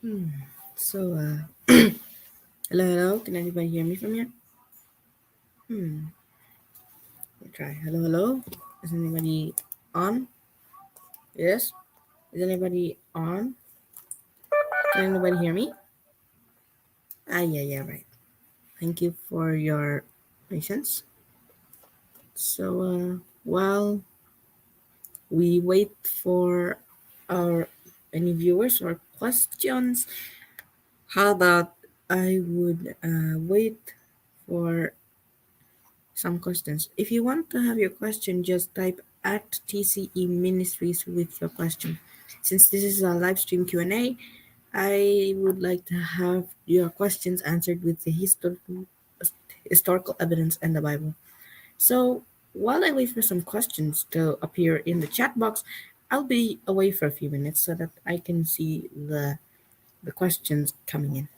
Hmm. So, hello, hello. Can anybody hear me from here? Hmm. Let me try. Hello, hello. Is anybody on? Yes. Is anybody on? Can anybody hear me? Yeah, yeah, right. Thank you for your patience. So, while we wait for our any viewers or questions, how about I would wait for some questions. If you want to have your question, just type at TCE Ministries with your question. Since this is a live stream Q&A, I would like to have your questions answered with the historical evidence and the Bible. So while I wait for some questions to appear in the chat box, I'll be away for a few minutes so that I can see the questions coming in.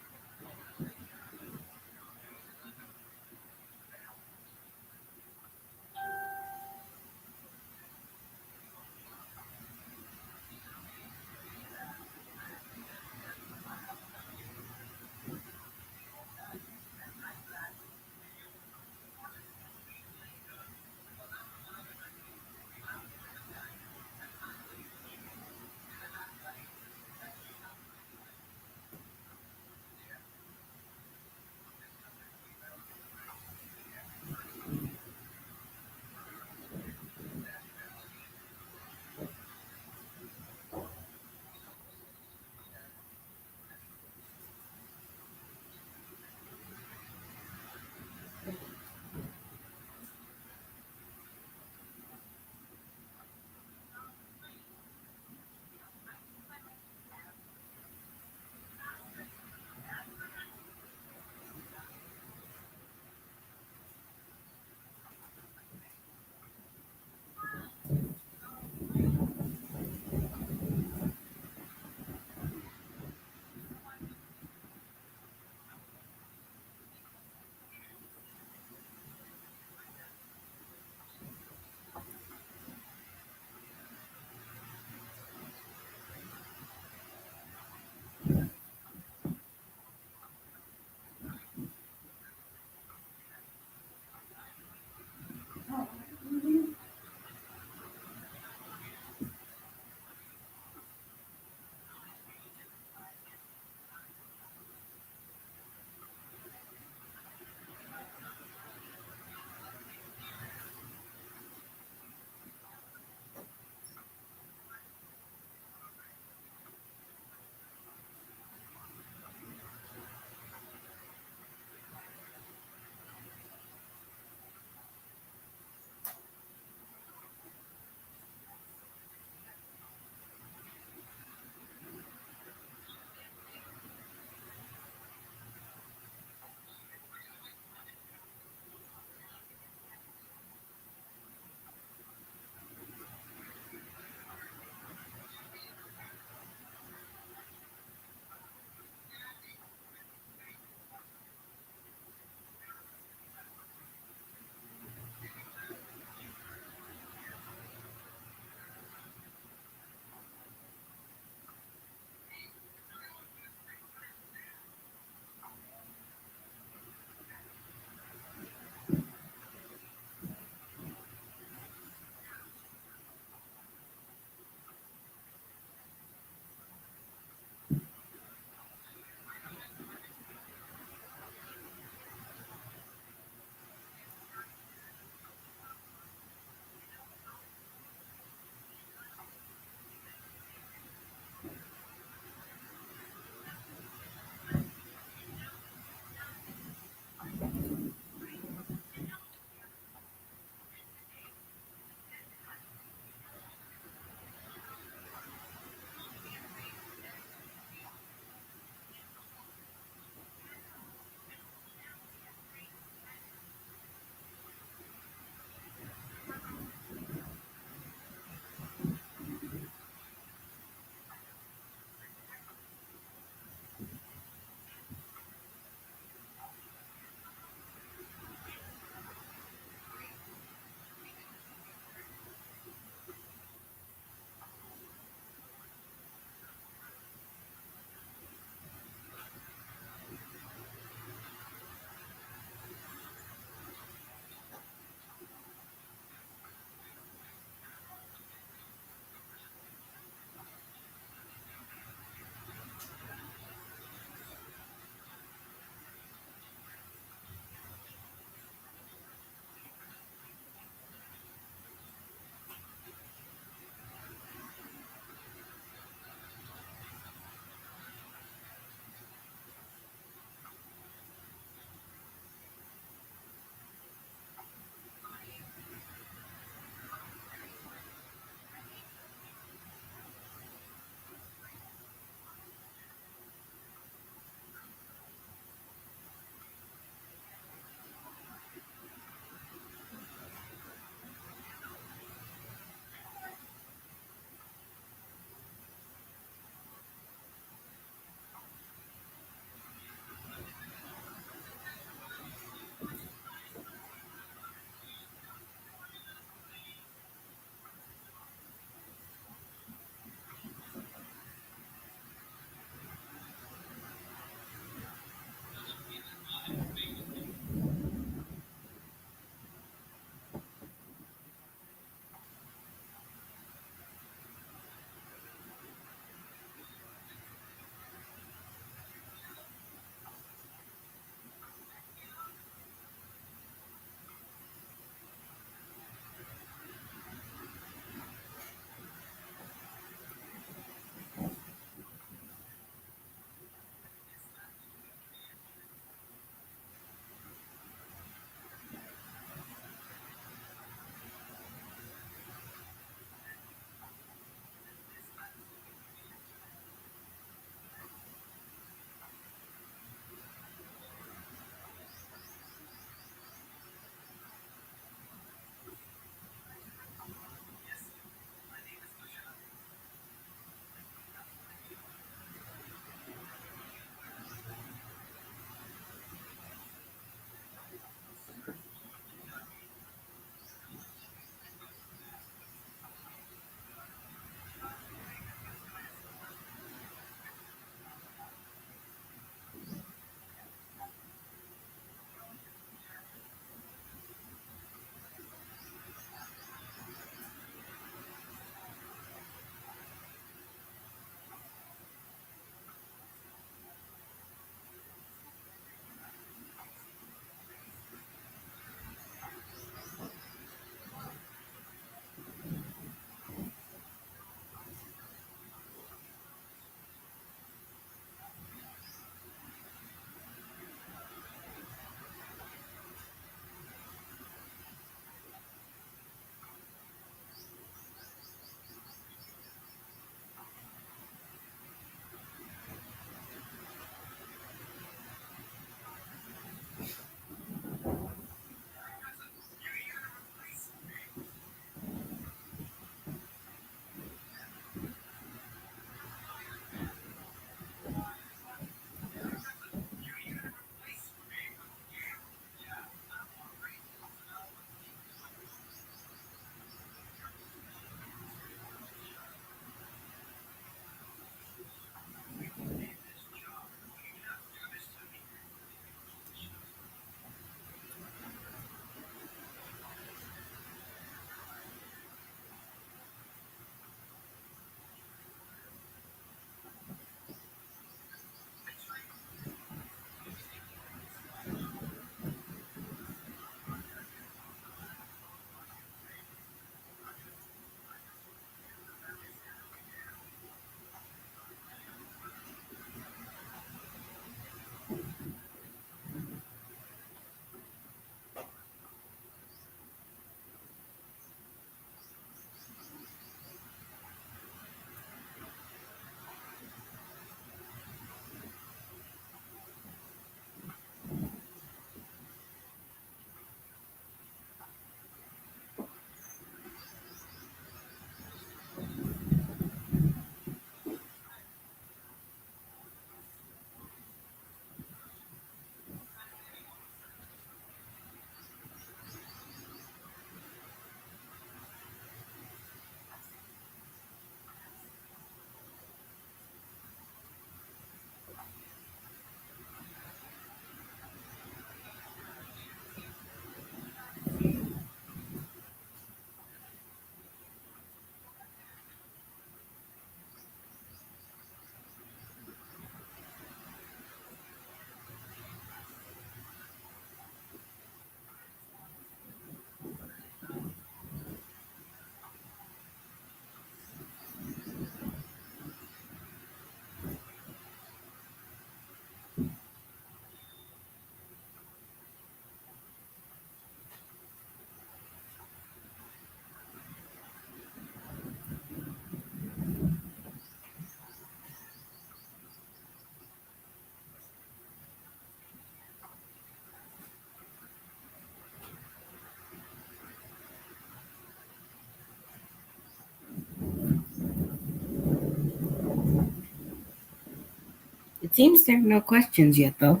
It seems there are no questions yet, though.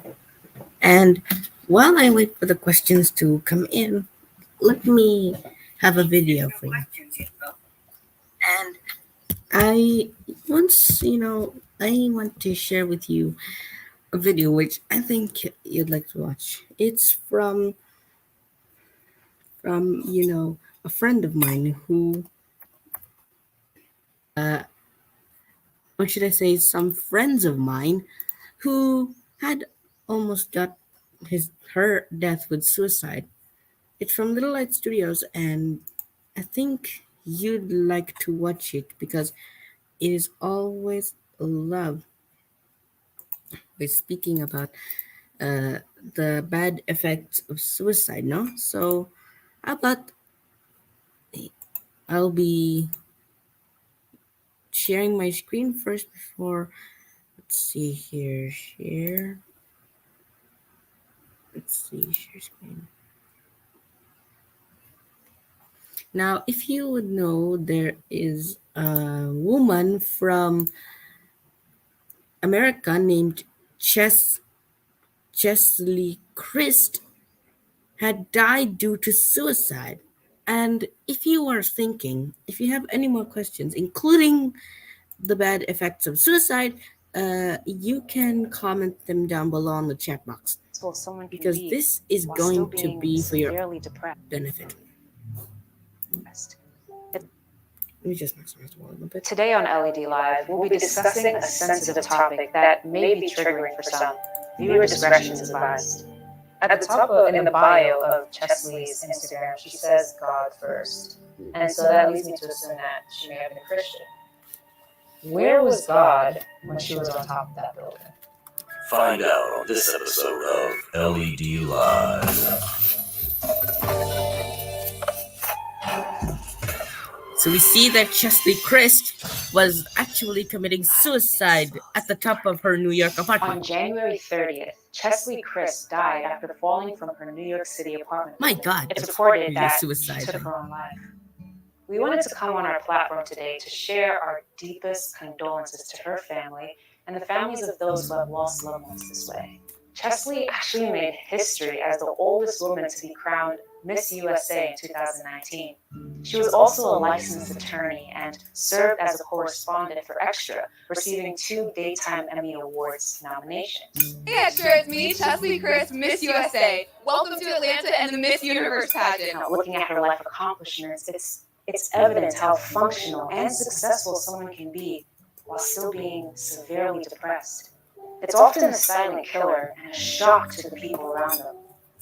And while I wait for the questions to come in, let me have a video for you. And I once, I want to share with you a video which I think you'd like to watch. It's from a friend of mine who, or should I say, some friends of mine who had almost got her death with suicide. It's from Little Light Studios, and I think you'd like to watch it because it is always love. We're speaking about uh, the bad effects of suicide, no? So how about I'll be sharing my screen first before. Let's see here. Share. Let's see. Share screen. Now, if you would know, there is a woman from America named Chesley Christ had died due to suicide. And if you are thinking, if you have any more questions, including the bad effects of suicide, you can comment them down below in the chat box because this is going to be for your benefit. Let me just maximize the volume a bit. Today on LED Live, we'll be discussing a sensitive topic that may be triggering for some. Viewer discretion is advised. At the top in the bio of Chesley's Instagram, she says God first. And so that leads me to assume that she may have been a Christian. Where was God when she was on top of that building? Find out on this episode of LED Live. So we see that Chesley Christ was actually committing suicide at the top of her New York apartment. On January 30th, Chesley Christ died after falling from her New York City apartment. My God. It's reported really that suicide, she took her own life. We wanted to come on our platform today to share our deepest condolences to her family and the families of those who have lost loved ones this way. Chesley actually made history as the oldest woman to be crowned Miss USA in 2019. She was also a licensed attorney and served as a correspondent for Extra, receiving 2 Daytime Emmy Awards nominations. Hey Extra, it's me, Chesley Christ, Miss USA. Welcome to Atlanta and the Miss Universe pageant. Now, looking at her life accomplishments, it's evident how functional and successful someone can be while still being severely depressed. It's often a silent killer and a shock to the people around them.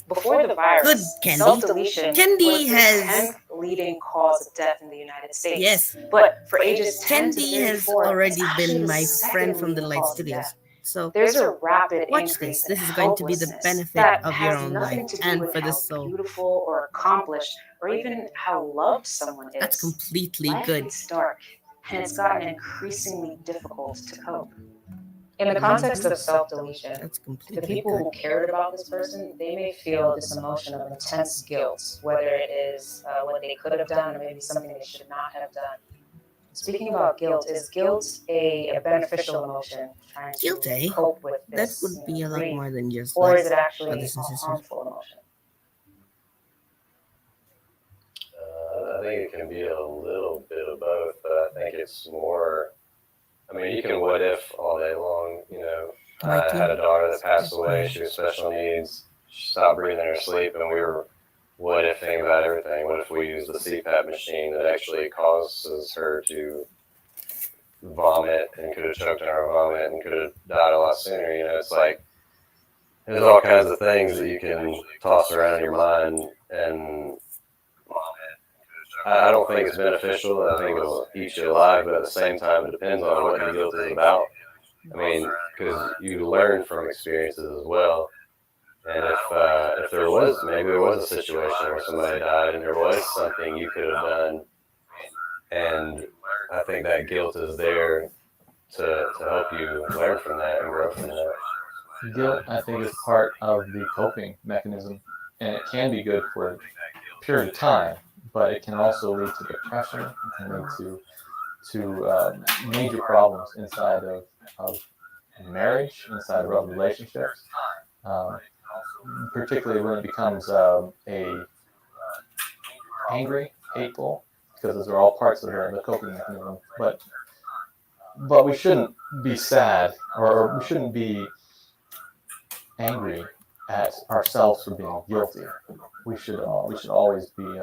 Before the virus, self-deletion was the 10th leading cause of death in the United States. Yes. But for ages 10 to Kendi 34, has already been my second friend from the leading Light cause of Studios. death. So There's a rapid watch increase this. This in is going to be the helplessness benefit that of your has own nothing life to do and with for how the soul. beautiful or accomplished or even how loved someone is. That's completely Life good. gets dark, and it's gotten increasingly difficult to cope. In the context of self-deletion, That's the completely people good. who cared about this person, they may feel this emotion of intense guilt, whether it is what they could have done or maybe something they should not have done. Speaking about guilt, is guilt a beneficial emotion trying to Guilt, eh? cope with That this would be a lot grief, more than just or like is it actually brothers a and sisters. harmful emotion? I think it can be a little bit of both, but I think it's more. I mean, you can what if all day long. I had a daughter that passed away. She was special needs. She stopped breathing in her sleep, and we were what ifing about everything. What if we use the CPAP machine that actually causes her to vomit and could have choked on her vomit and could have died a lot sooner? It's like there's all kinds of things that you can toss around in your mind, and I don't think it's beneficial. I think it'll eat you alive, but at the same time, it depends on what the guilt is about. I mean, because you learn from experiences as well. And if there was, maybe there was a situation where somebody died and there was something you could have done, and I think that guilt is there to help you learn from that and grow from that. Guilt, I think, is part of the coping mechanism, and it can be good for a period of time, but it can also lead to depression. It can lead to major problems inside of marriage, inside of other relationships, particularly when it becomes a angry, hateful, because those are all parts of the coping mechanism. But we shouldn't be sad, or we shouldn't be angry at ourselves for being guilty. We should always be.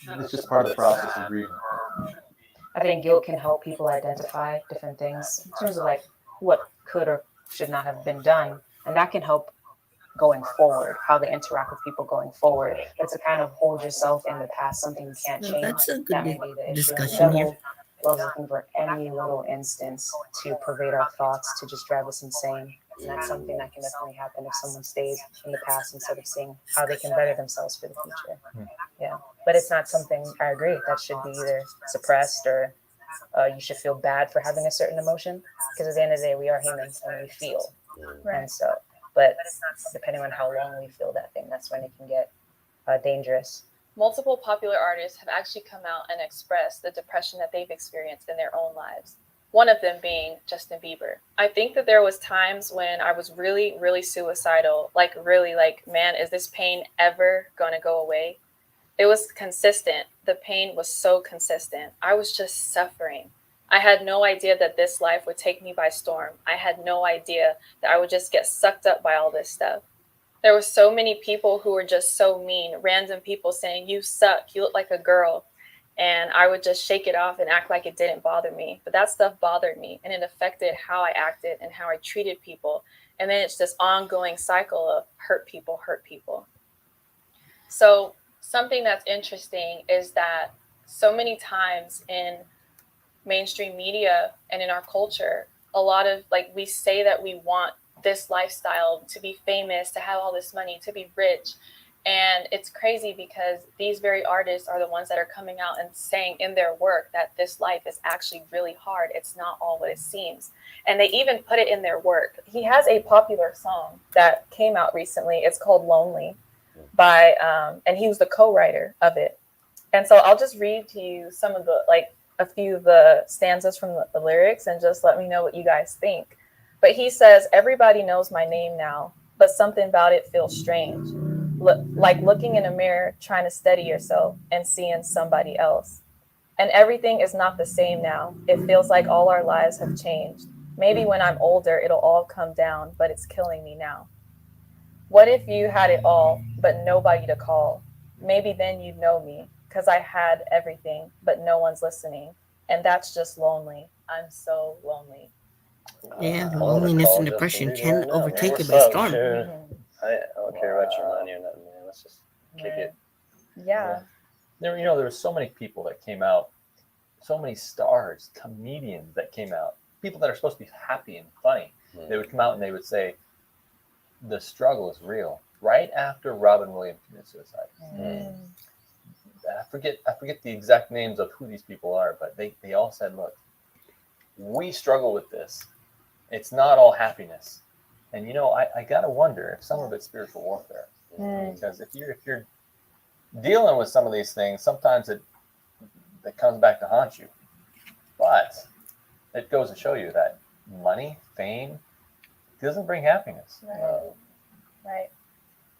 It's just part of the process of grieving. I think guilt can help people identify different things in terms of like what could or should not have been done, and that can help going forward, how they interact with people going forward. But to kind of hold yourself in the past, something you can't Well, change, that's a that good may be the issue. And the discussion here. devil loves looking for any little instance to pervade our thoughts, to just drive us insane. And that's something that can definitely happen if someone stays in the past instead of seeing how they can better themselves for the future. Yeah, but it's not something, I agree, that should be either suppressed or you should feel bad for having a certain emotion, because at the end of the day, we are humans and we feel. And so, but depending on how long we feel that thing, that's when it can get dangerous. Multiple popular artists have actually come out and expressed the depression that they've experienced in their own lives. One of them being Justin Bieber. I think that there was times when I was really, really suicidal, like really like, man, is this pain ever going to go away? It was consistent. The pain was so consistent. I was just suffering. I had no idea that this life would take me by storm. I had no idea that I would just get sucked up by all this stuff. There were so many people who were just so mean, random people saying, you suck, you look like a girl. And I would just shake it off and act like it didn't bother me. But that stuff bothered me, and it affected how I acted and how I treated people. And then it's this ongoing cycle of hurt people, hurt people. So something that's interesting is that so many times in mainstream media and in our culture, a lot of like, we say that we want this lifestyle, to be famous, to have all this money, to be rich. And it's crazy because these very artists are the ones that are coming out and saying in their work that this life is actually really hard. It's not all what it seems. And they even put it in their work. He has a popular song that came out recently. It's called Lonely by, and he was the co-writer of it. And so I'll just read to you some of the, like a few of the stanzas from the lyrics and just let me know what you guys think. But he says, everybody knows my name now, but something about it feels strange. Like looking in a mirror, trying to steady yourself and seeing somebody else. And everything is not the same now. It feels like all our lives have changed. Maybe when I'm older, it'll all come down, but it's killing me now. What if you had it all, but nobody to call? Maybe then you'd know me, because I had everything, but no one's listening. And that's just lonely. I'm so lonely. Yeah, the All the loneliness call and just depression to leave can right now, man. overtake you What's by up, storm. dude? I don't care about your money or nothing, man. Let's just kick it. Yeah. There were so many people that came out, so many stars, comedians that came out, people that are supposed to be happy and funny. They would come out and they would say, the struggle is real. Right after Robin Williams committed suicide. I forget the exact names of who these people are, but they all said, look, we struggle with this. It's not all happiness. And I gotta wonder if some of it's spiritual warfare. Because if you're dealing with some of these things, sometimes it comes back to haunt you. But it goes to show you that money, fame, doesn't bring happiness. Right.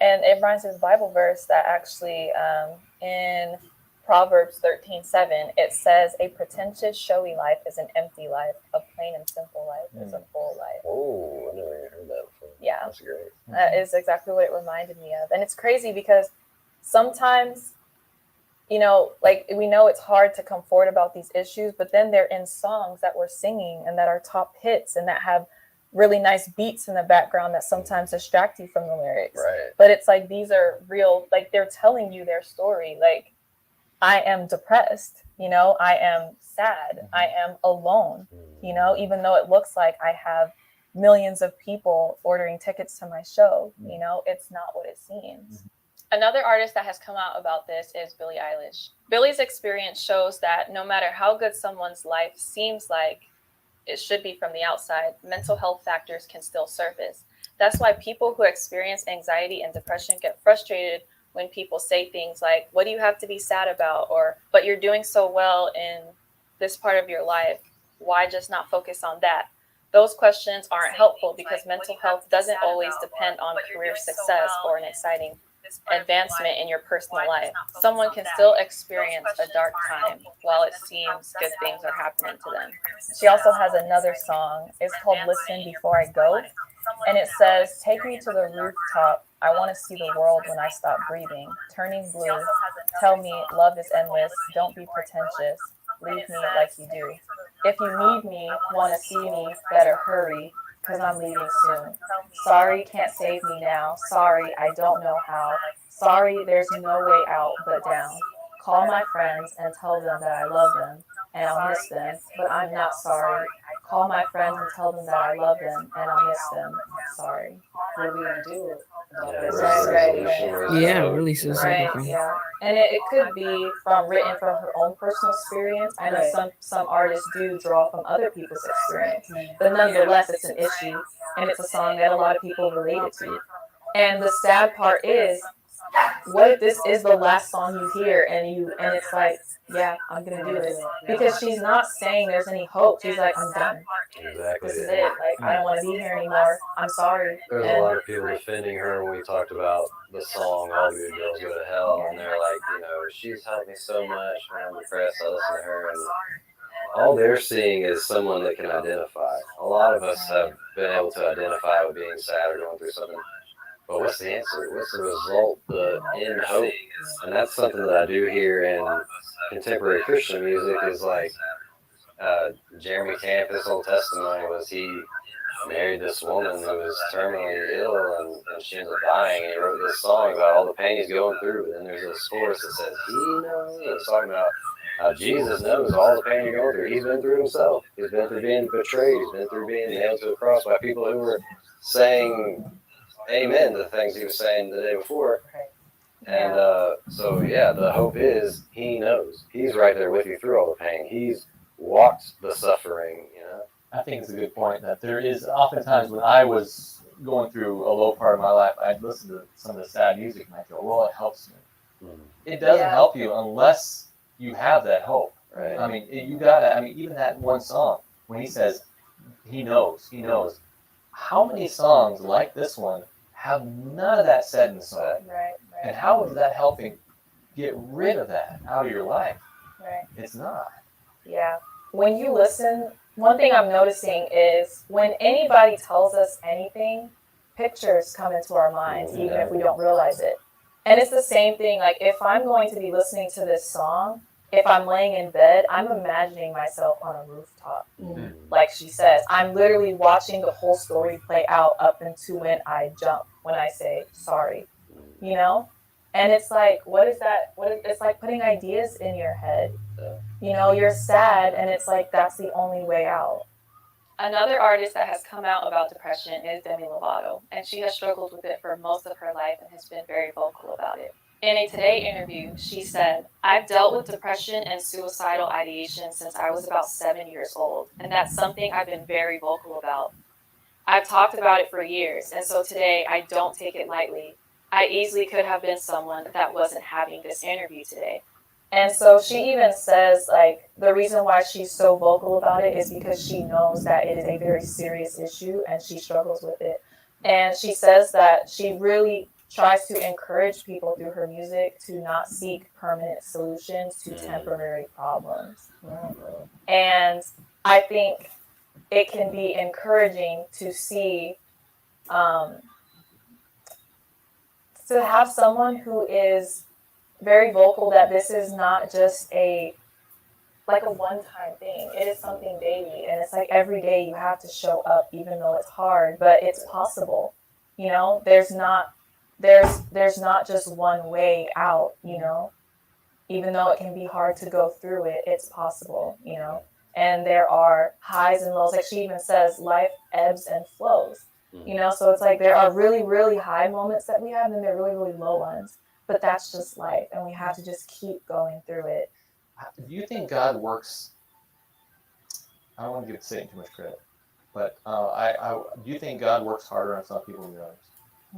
And it reminds me of the Bible verse that actually in Proverbs 13:7, it says, a pretentious, showy life is an empty life. A plain and simple life is a full life. Oh, I never even heard that before. Yeah. That's great. That is exactly what it reminded me of. And it's crazy because sometimes, like we know it's hard to come forward about these issues, but then they're in songs that we're singing and that are top hits and that have really nice beats in the background that sometimes distract you from the lyrics. Right. But it's like, these are real, like they're telling you their story. Like, I am depressed, I am sad, I am alone, even though it looks like I have millions of people ordering tickets to my show, it's not what it seems. Another artist that has come out about this is Billie Eilish. Billie's experience shows that no matter how good someone's life seems like it should be from the outside, mental health factors can still surface. That's why people who experience anxiety and depression get frustrated when people say things like, what do you have to be sad about? Or, but you're doing so well in this part of your life. Why just not focus on that? Those questions aren't helpful because mental health doesn't always depend on career success or an exciting advancement in your personal life. Someone can still experience a dark time while it seems good things are happening to them. She also has another song. It's called Listen Before I Go. And it says, take me to the rooftop. I want to see the world when I stop breathing. Turning blue. Tell me love is endless. Don't be pretentious. Leave me like you do. If you need me, want to see me, better hurry, because I'm leaving soon. Sorry, can't save me now. Sorry, I don't know how. Sorry, there's no way out but down. Call my friends and tell them that I love them and I'll miss them, but I'm not sorry. Call my friends and tell them that I love them and I'll miss them. Sorry. What are we gonna do about Yeah, this? where's the Right, resolution? Where's the Yeah, hope? really You know? suicidal Right, thing. yeah. And it could be written from her own personal experience. I know some artists do draw from other people's experience, but nonetheless, it's an issue, and it's a song that a lot of people related to. And the sad part is, what if this is the last song you hear, and it's like, yeah, I'm gonna do it, because she's not saying there's any hope. She's like, I'm done. Exactly. This is it. Like, I don't want to be here anymore. I'm sorry. There's a lot of people defending her when we talked about the song "All the Good Girls Go to Hell," and they're like, you know, she's helped me so much when I'm depressed. I listen to her, and all they're seeing is someone that can identify. A lot of us have been able to identify with being sad or going through something. But what's the answer? What's the result? The end hope? And that's something that I do hear in contemporary Christian music is like Jeremy Camp, his whole testimony was he married this woman who was terminally ill and she ended up dying, and he wrote this song about all the pain he's going through. But then there's this chorus that says, he knows. It's talking about how Jesus knows all the pain you're going through. He's been through himself. He's been through being betrayed. He's been through being nailed to a cross by people who were saying amen to the things he was saying the day before. And so, yeah, the hope is he knows. He's right there with you through all the pain. He's walked the suffering, you know. I think it's a good point that there is oftentimes when I was going through a low part of my life, I'd listen to some of the sad music and I'd go, well, it helps me. It doesn't help you unless you have that hope. Right. I mean, you gotta, I mean, even that one song, when he says, he knows. How many songs like this one have none of that said in the song? Right. And how is that helping get rid of that out of your life? Right. It's not. Yeah. When you listen, one thing I'm noticing is when anybody tells us anything, pictures come into our minds, even if we don't realize it. And it's the same thing. Like, if I'm going to be listening to this song, if I'm laying in bed, I'm imagining myself on a rooftop. Like she says, I'm literally watching the whole story play out up into when I jump, when I say sorry, you know? And it's like, what is that? It's like putting ideas in your head. You know, you're sad, and it's like, that's the only way out. Another artist that has come out about depression is Demi Lovato, and she has struggled with it for most of her life and has been very vocal about it. In a Today interview, she said, I've dealt with depression and suicidal ideation since I was about 7 years old, and that's something I've been very vocal about. I've talked about it for years, and so today I don't take it lightly. I easily could have been someone that wasn't having this interview today. And so she even says, like, the reason why she's so vocal about it is because she knows that it is a very serious issue and she struggles with it. And she says that she really tries to encourage people through her music to not seek permanent solutions to temporary problems. And I think it can be encouraging to see, to have someone who is very vocal that this is not just a one-time thing. It is something daily, and it's like every day you have to show up, even though it's hard, but it's possible. You know, there's not just one way out, you know. Even though it can be hard to go through it, it's possible, you know. And there are highs and lows. Like she even says, life ebbs and flows. You know, so it's like there are really, really high moments that we have, and then there are really, really low ones. But that's just life, and we have to just keep going through it. Do you think God works? I don't want to give Satan too much credit, but do you think God works harder on some people than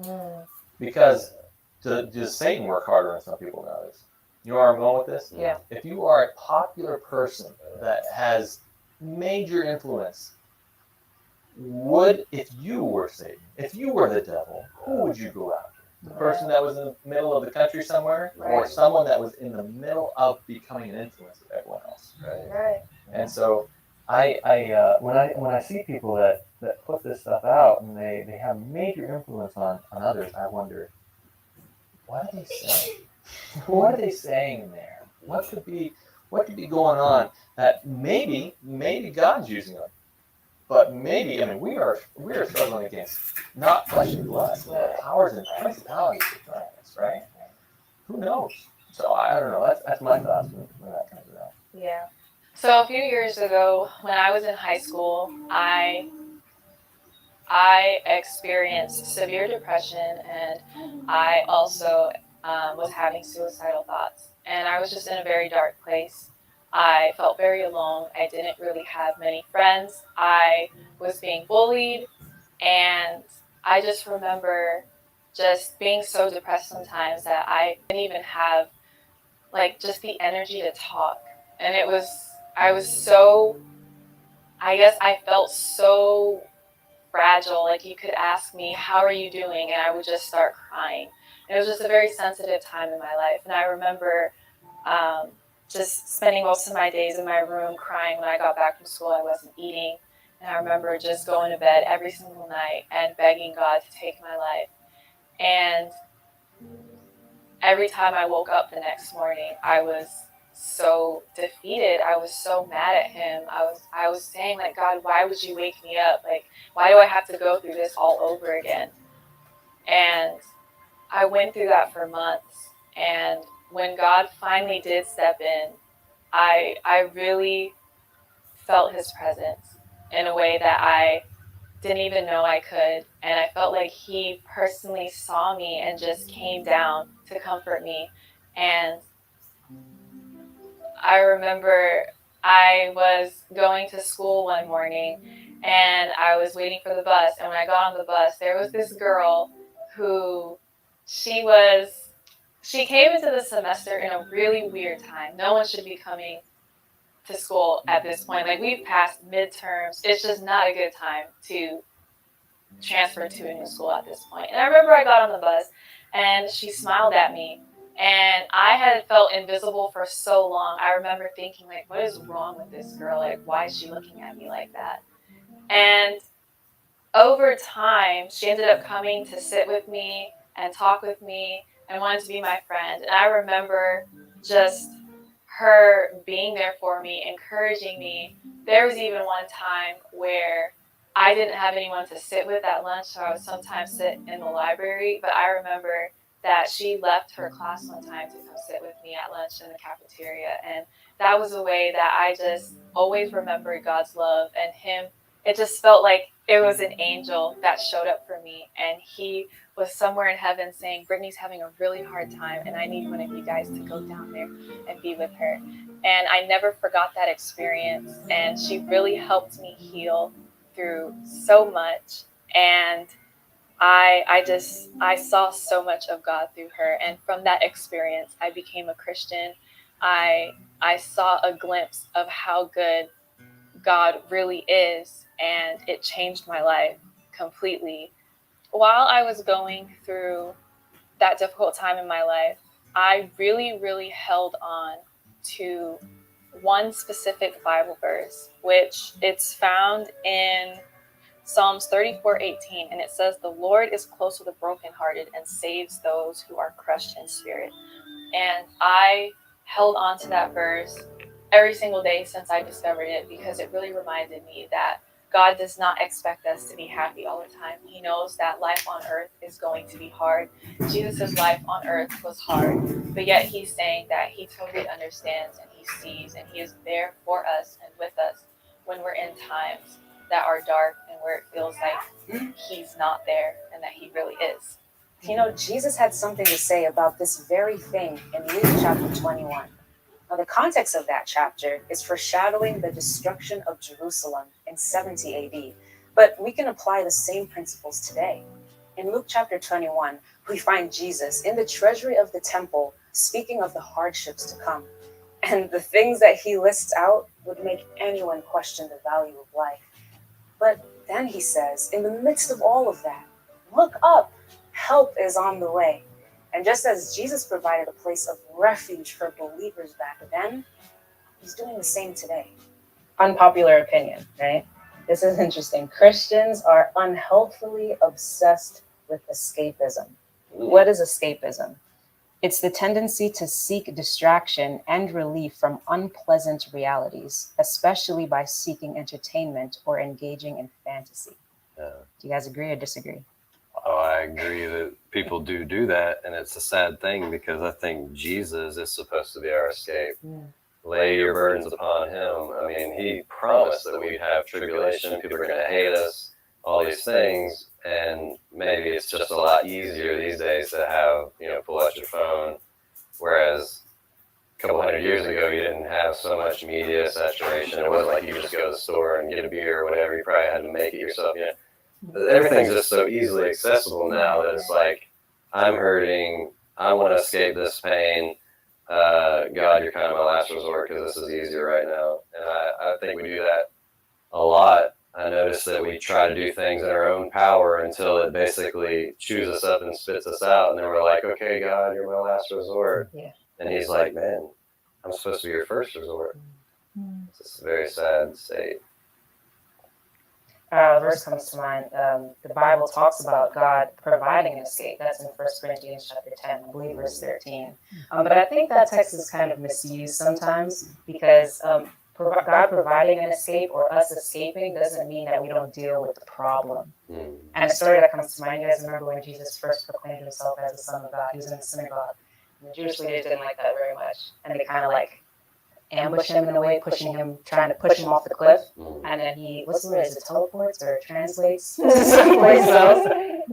others? Because does Satan work harder on some people than others? You know where I'm going with this? Yeah. If you are a popular person that has major influence, Would, if you were Satan, if you were the devil, who would you go after? The person that was in the middle of the country somewhere, or someone that was in the middle of becoming an influence of everyone else? Right. And so, when I see people that put this stuff out and they have major influence on others, I wonder, what are they saying? What are they saying in there? What could be going on that maybe God's using them, but maybe, I mean, we are struggling against not flesh and blood, but powers and principalities of darkness, right? Who knows? So I don't know. That's my thoughts when that comes around. Yeah. So a few years ago, when I was in high school, I experienced severe depression, and I also was having suicidal thoughts. And I was just in a very dark place. I felt very alone. I didn't really have many friends. I was being bullied, and I just remember just being so depressed sometimes that I didn't even have like just the energy to talk. And I was so, I guess I felt so fragile. Like you could ask me, how are you doing? And I would just start crying. And it was just a very sensitive time in my life. And I remember just spending most of my days in my room crying. When I got back from school, I wasn't eating. And I remember just going to bed every single night and begging God to take my life. And every time I woke up the next morning, I was so defeated. I was so mad at him. I was saying, like, God, why would you wake me up? Like, why do I have to go through this all over again? And I went through that for months. And when God finally did step in, I really felt his presence in a way that I didn't even know I could. And I felt like he personally saw me and just came down to comfort me. And I remember I was going to school one morning and I was waiting for the bus. And when I got on the bus, there was this girl who she came into the semester in a really weird time. No one should be coming to school at this point. Like, we've passed midterms. It's just not a good time to transfer to a new school at this point. And I remember I got on the bus and she smiled at me. And I had felt invisible for so long. I remember thinking, like, what is wrong with this girl? Like, why is she looking at me like that? And over time, she ended up coming to sit with me and talk with me and wanted to be my friend. And I remember just her being there for me, encouraging me. There was even one time where I didn't have anyone to sit with at lunch, so I would sometimes sit in the library. But I remember that she left her class one time to come sit with me at lunch in the cafeteria. And that was a way that I just always remembered God's love and him. It just felt like it was an angel that showed up for me, and he was somewhere in heaven saying, Brittany's having a really hard time, and I need one of you guys to go down there and be with her. And I never forgot that experience, and she really helped me heal through so much. And I saw so much of God through her, and from that experience I became a Christian. I saw a glimpse of how good God really is, and it changed my life completely. While I was going through that difficult time in my life, I really, really held on to one specific Bible verse, which it's found in Psalms 34:18, and it says, "The Lord is close to the brokenhearted and saves those who are crushed in spirit." And I held on to that verse every single day since I discovered it, because it really reminded me that God does not expect us to be happy all the time. He knows that life on earth is going to be hard. Jesus' life on earth was hard, but yet he's saying that he totally understands and he sees and he is there for us and with us when we're in times that are dark and where it feels like he's not there and that he really is. You know, Jesus had something to say about this very thing in Luke chapter 21. Now, the context of that chapter is foreshadowing the destruction of Jerusalem in 70 AD, but we can apply the same principles today. In Luke chapter 21, we find Jesus in the treasury of the temple speaking of the hardships to come. And the things that he lists out would make anyone question the value of life. But then he says, in the midst of all of that, look up, help is on the way. And just as Jesus provided a place of refuge for believers back then, he's doing the same today. Unpopular opinion, right? This is interesting. Christians are unhelpfully obsessed with escapism. What is escapism? It's the tendency to seek distraction and relief from unpleasant realities, especially by seeking entertainment or engaging in fantasy. Yeah. Do you guys agree or disagree? Oh, I agree that people do that, and it's a sad thing because I think Jesus is supposed to be our escape. Lay your burdens upon him. I mean, he promised that we'd have tribulation, people are going to hate us, all these things, and maybe it's just a lot easier these days to have, pull out your phone, whereas a couple hundred years ago, you didn't have so much media saturation. It wasn't like you just go to the store and get a beer or whatever. You probably had to make it yourself. Everything's just so easily accessible now that it's like, I'm hurting, I want to escape this pain. God, you're kind of my last resort because this is easier right now. And I think we do that a lot. I notice that we try to do things in our own power until it basically chews us up and spits us out. And then we're like, okay, God, you're my last resort. Yeah. And he's like, man, I'm supposed to be your first resort. It's a very sad state. Verse comes to mind. The Bible talks about God providing an escape. That's in 1 Corinthians chapter 10, I believe verse 13. But I think that text is kind of misused sometimes because God providing an escape or us escaping doesn't mean that we don't deal with the problem. And a story that comes to mind, you guys remember when Jesus first proclaimed himself as the Son of God? He was in the synagogue. And the Jewish leaders didn't like that very much. And they kind of ambush him in a way, trying to push him off the cliff. And then what's the word? Is it teleports or translates someplace else?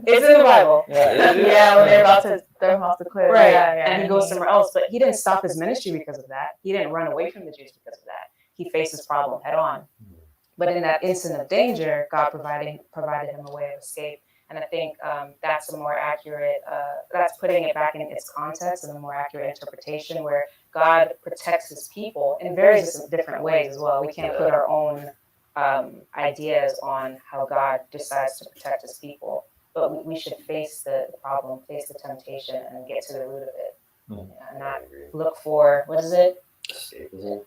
It's in the Bible. Yeah, when they're about to throw him off the cliff. Right. Yeah. And he goes somewhere else. But he didn't stop his ministry because of that. He didn't run away from the Jews because of that. He faced his problem head on. But in that instant of danger, God provided him a way of escape. And I think that's a more accurate, that's putting it back in its context and a more accurate interpretation where God protects his people in various different ways as well. We can't put our own ideas on how God decides to protect his people, but we should face the problem, face the temptation, and get to the root of it. And not look for,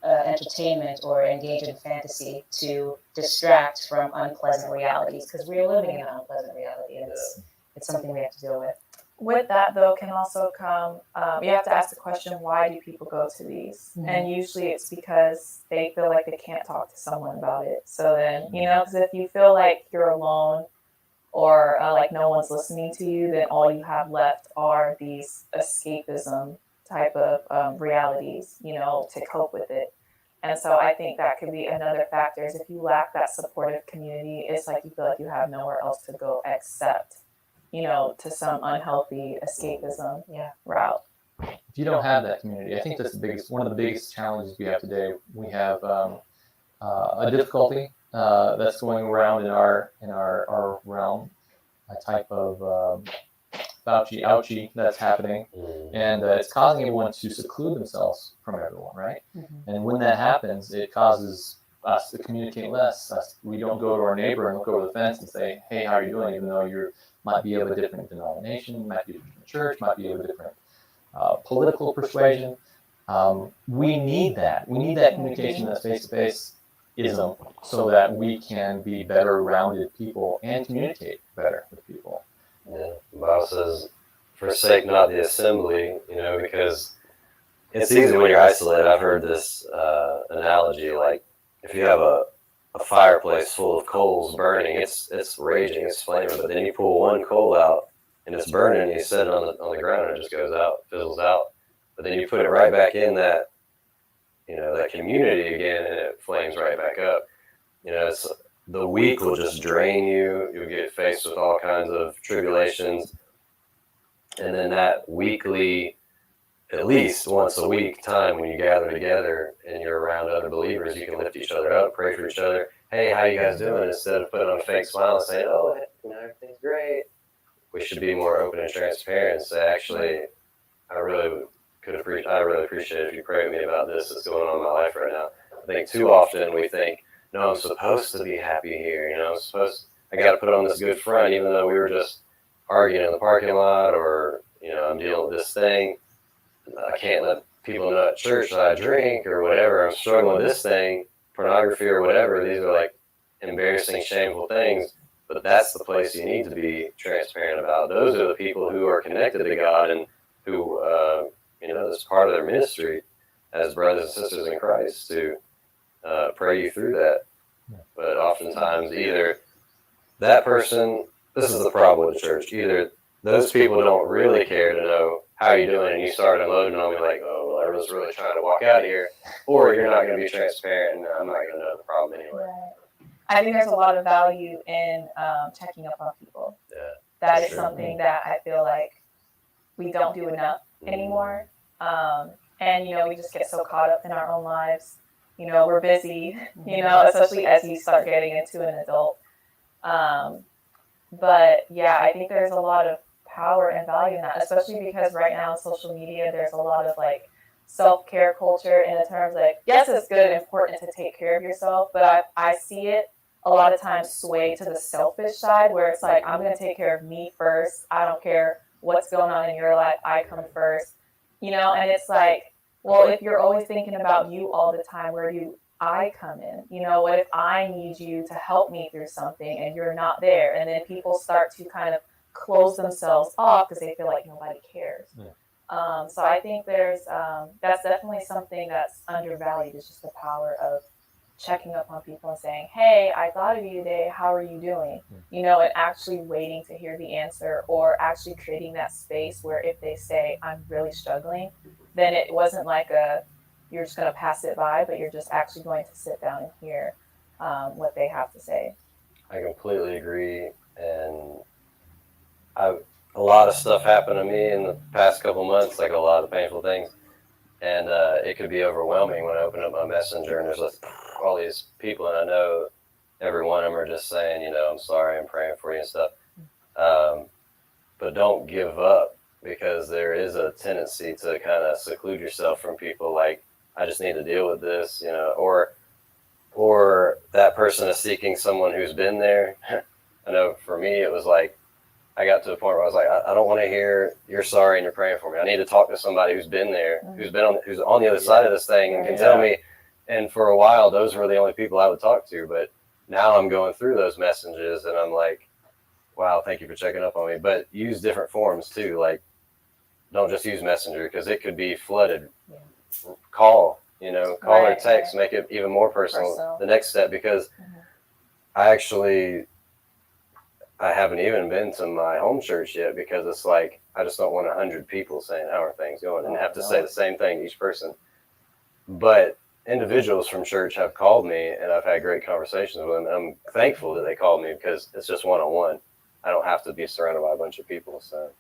entertainment or engage in fantasy to distract from unpleasant realities, because we're living in an unpleasant reality, and it's something we have to deal with. With that, though, can also come, you have to ask the question, why do people go to these? And usually it's because they feel like they can't talk to someone about it. So then, because if you feel like you're alone or like no one's listening to you, then all you have left are these escapism type of realities, to cope with it. And so I think that could be another factor is if you lack that supportive community, it's like you feel like you have nowhere else to go except, to some unhealthy escapism route. If you don't have that community, I think that's one of the biggest challenges we have today. We have a difficulty that's going around in our realm, a type of ouchie that's happening, and it's causing everyone to seclude themselves from everyone, right? And when that happens, it causes us to communicate less. We don't go to our neighbor and look over the fence and say, hey, how are you doing? Even though you might be of a different denomination, might be of a different church, might be of a different political persuasion. We need that. We need that communication, that face-to-face-ism, so that we can be better rounded people and communicate better with people. Yeah, the Bible says, forsake not the assembly, because it's easy when you're isolated. I've heard this analogy, like if you have a fireplace full of coals burning, it's raging, it's flaming, but then you pull one coal out and it's burning, and you set it on the ground and it just goes out, fizzles out. But then you put it right back in that, that community again, and it flames right back up. The weak will just drain you. You'll get faced with all kinds of tribulations. And then that weekly, at least once a week time when you gather together and you're around other believers, you can lift each other up, pray for each other. Hey, how you guys doing? Instead of putting on a fake smile and saying, oh, everything's great. We should be more open and transparent and say, actually, I really appreciate it if you pray with me about this that's going on in my life right now. I think too often we think, no, I'm supposed to be happy here. I got to put on this good front, even though we were just arguing in the parking lot, or I'm dealing with this thing. I can't let people know at church that I drink or whatever. I'm struggling with this thing, pornography or whatever. These are like embarrassing, shameful things. But that's the place you need to be transparent about. Those are the people who are connected to God and who, that's part of their ministry as brothers and sisters in Christ to pray you through that. But oftentimes, either that person, this is the problem with the church, either those people don't really care to know how you're doing and you start unloading on me like, oh, well, everyone's really trying to walk out of here, or you're not going to be transparent and I'm not going to know the problem anyway. Right. I think there's a lot of value in checking up on people. Yeah, that is something that I feel like we don't do enough anymore. And, we just get so caught up in our own lives. We're busy, especially as you start getting into an adult. But yeah, I think there's a lot of power and value in that, especially because right now on social media, there's a lot of like self-care culture in the terms like, yes, it's good and important to take care of yourself, but I see it a lot of times sway to the selfish side where it's like, I'm going to take care of me first. I don't care what's going on in your life. I come first, and it's like, well, if you're always thinking about you all the time, where do I come in? What if I need you to help me through something and you're not there? And then people start to kind of close themselves off because they feel like nobody cares. Yeah. So I think that's definitely something that's undervalued, is just the power of checking up on people and saying, hey, I thought of you today. How are you doing? And actually waiting to hear the answer, or actually creating that space where if they say, I'm really struggling, then it wasn't like you're just going to pass it by, but you're just actually going to sit down and hear what they have to say. I completely agree. And a lot of stuff happened to me in the past couple months, like a lot of painful things. And it could be overwhelming when I open up my messenger and there's like all these people, and I know every one of them are just saying, I'm sorry, I'm praying for you and stuff. But don't give up, because there is a tendency to kind of seclude yourself from people. Like, I just need to deal with this, or that person is seeking someone who's been there. I know for me, it was like, I got to a point where I was like, I don't want to hear you're sorry and you're praying for me. I need to talk to somebody who's been there, who's on the other side of this thing and can tell me. And for a while, those were the only people I would talk to. But now I'm going through those messages and I'm like, wow, thank you for checking up on me. But use different forms too. Like, don't just use Messenger, because it could be flooded. Yeah. Call or text, make it even more personal. The next step, because I haven't even been to my home church yet, because it's like, I just don't want 100 people saying, how are things going? And have to say the same thing to each person. But individuals from church have called me, and I've had great conversations with them. And I'm thankful that they called me, because it's just one-on-one. I don't have to be surrounded by a bunch of people. So,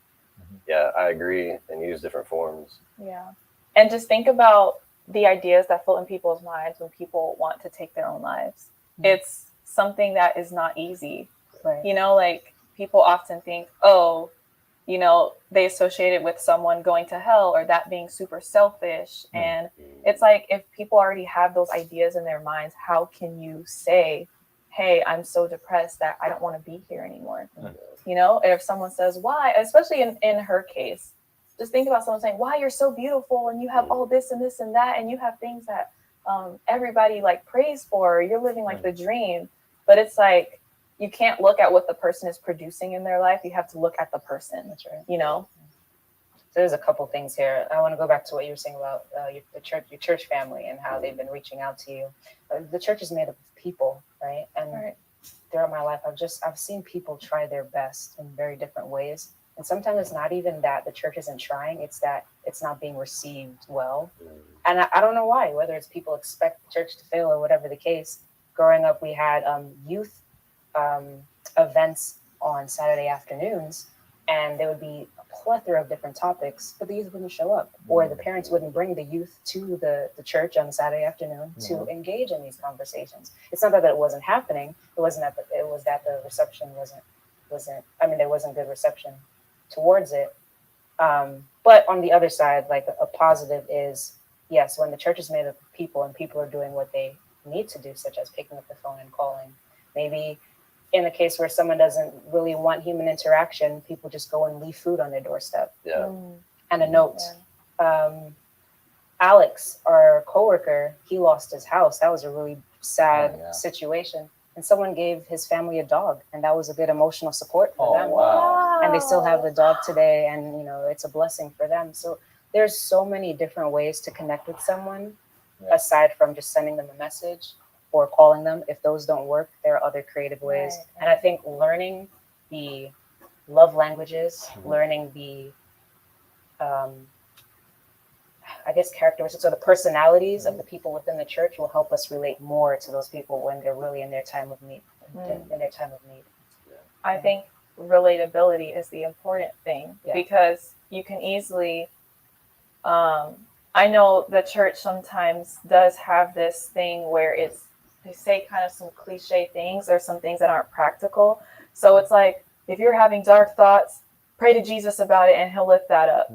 yeah, I agree, and use different forms. Yeah. And just think about the ideas that float in people's minds when people want to take their own lives. It's something that is not easy. Right. Like, people often think, they associate it with someone going to hell, or that being super selfish. And it's like, if people already have those ideas in their minds, how can you say, hey, I'm so depressed that I don't want to be here anymore? If someone says, why, especially in her case, just think about someone saying, why, you're so beautiful and you have all this and this and that, and you have things that everybody like prays for, you're living like the dream. But it's like, you can't look at what the person is producing in their life. You have to look at the person. That's right. So there's a couple things here. I want to go back to what you were saying about your church family and how they've been reaching out to you. The church is made up of people, right? And throughout my life, I've seen people try their best in very different ways. And sometimes it's not even that the church isn't trying, it's that it's not being received well. And I don't know why, whether it's people expect the church to fail or whatever the case. Growing up, we had youth events on Saturday afternoons, and there would be a plethora of different topics, but the youth wouldn't show up, or the parents wouldn't bring the youth to the church on Saturday afternoon to engage in these conversations. It's not that it wasn't happening. It was that the reception wasn't. I mean, there wasn't good reception towards it. But on the other side, like a positive is, yes, when the church is made up of people and people are doing what they need to do, such as picking up the phone and calling, maybe in the case where someone doesn't really want human interaction, people just go and leave food on their doorstep. Yeah. And a note. Alex, our coworker, he lost his house. That was a really sad situation. And someone gave his family a dog, and that was a good emotional support for them. Wow. And they still have the dog today, and it's a blessing for them. So there's so many different ways to connect with someone, aside from just sending them a message or calling them. If those don't work, there are other creative ways. And I think learning the love languages, learning the characteristics or the personalities of the people within the church will help us relate more to those people when they're really in their time of need. I think relatability is the important thing, because you can easily, I know the church sometimes does have this thing where they say kind of some cliche things or some things that aren't practical. So it's like, if you're having dark thoughts, pray to Jesus about it and he'll lift that up.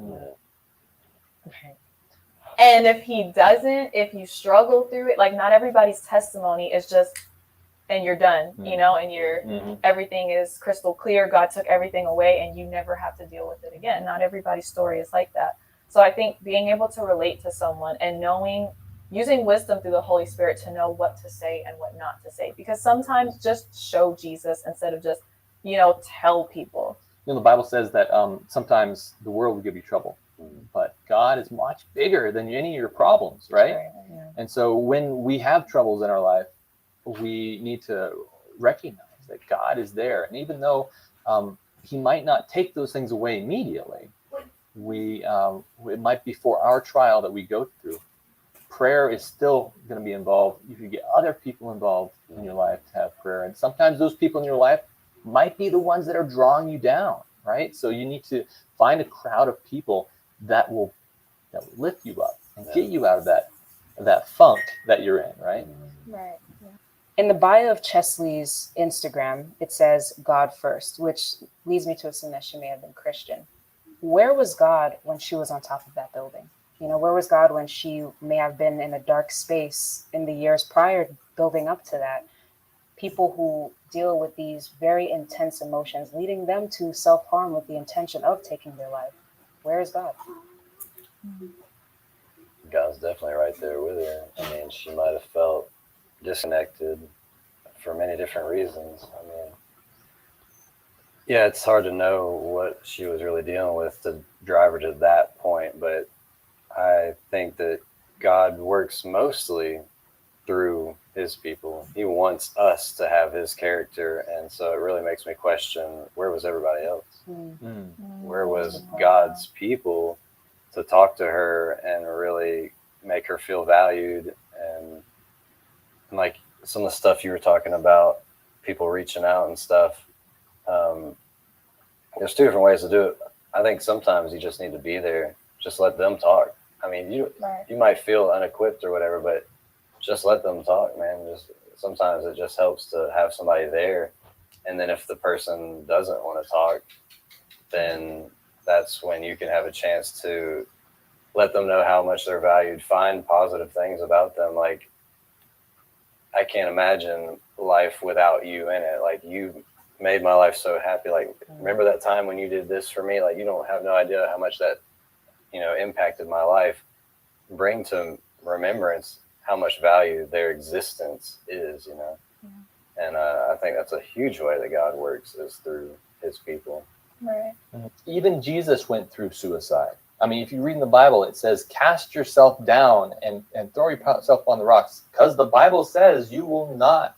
And if he doesn't, if you struggle through it, like not everybody's testimony is just, and you're done, and you're, everything is crystal clear. God took everything away and you never have to deal with it again. Not everybody's story is like that. So I think being able to relate to someone and using wisdom through the Holy Spirit to know what to say and what not to say, because sometimes just show Jesus instead of just, tell people. The Bible says that sometimes the world will give you trouble, but God is much bigger than any of your problems, right? And so when we have troubles in our life, we need to recognize that God is there. And even though he might not take those things away immediately, it might be for our trial that we go through. Prayer is still going to be involved. You can get other people involved in your life to have prayer. And sometimes those people in your life might be the ones that are drawing you down, right? So you need to find a crowd of people that will lift you up and get you out of that funk that you're in, right? Right. In the bio of Chesley's Instagram, it says God first, which leads me to assume that she may have been Christian. Where was God when she was on top of that building? Where was God when she may have been in a dark space in the years prior building up to that? People who deal with these very intense emotions, leading them to self-harm with the intention of taking their life. Where is God? God's definitely right there with her. I mean, she might have felt disconnected for many different reasons. I mean, yeah, it's hard to know what she was really dealing with to drive her to that point, but I think that God works mostly through his people. He wants us to have his character, and so it really makes me question, where was everybody else? Where was God's people to talk to her and really make her feel valued? And like some of the stuff you were talking about, people reaching out and stuff, there's two different ways to do it. I think sometimes you just need to be there, just let them talk. I mean, you might feel unequipped or whatever, but just let them talk, man. Sometimes it just helps to have somebody there. And then if the person doesn't want to talk, then that's when you can have a chance to let them know how much they're valued, find positive things about them. Like, I can't imagine life without you in it. Like, you made my life so happy. Like, remember that time when you did this for me? Like, you don't have no idea how much that, impacted my life. Bring to remembrance how much value their existence is, And I think that's a huge way that God works, is through his people. Right. Even Jesus went through suicide. I mean, if you read in the Bible, it says, cast yourself down and throw yourself on the rocks, because the Bible says you will not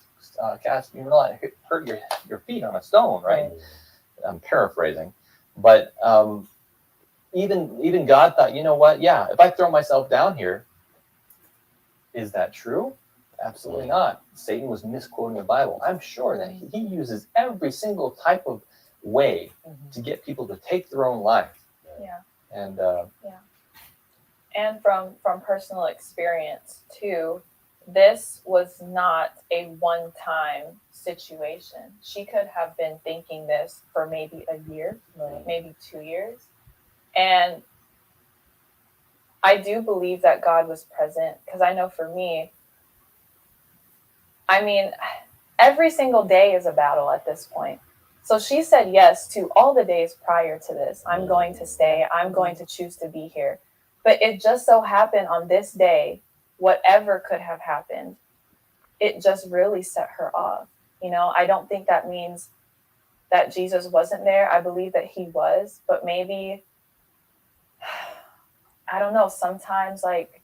hurt your feet on a stone, right? I'm paraphrasing. But even God thought, you know what? Yeah, if I throw myself down here, is that true? Absolutely not. Satan was misquoting the Bible. I'm sure that he uses every single type of way to get people to take their own life. Yeah. And from personal experience too, this was not a one-time situation. She could have been thinking this for maybe a year, maybe 2 years. And I do believe that God was present, because I know for me, I mean, every single day is a battle at this point. So she said yes to all the days prior to this. I'm going to stay. I'm going to choose to be here. But it just so happened on this day, whatever could have happened, it just really set her off. You know, I don't think that means that Jesus wasn't there. I believe that he was, but maybe, I don't know, sometimes like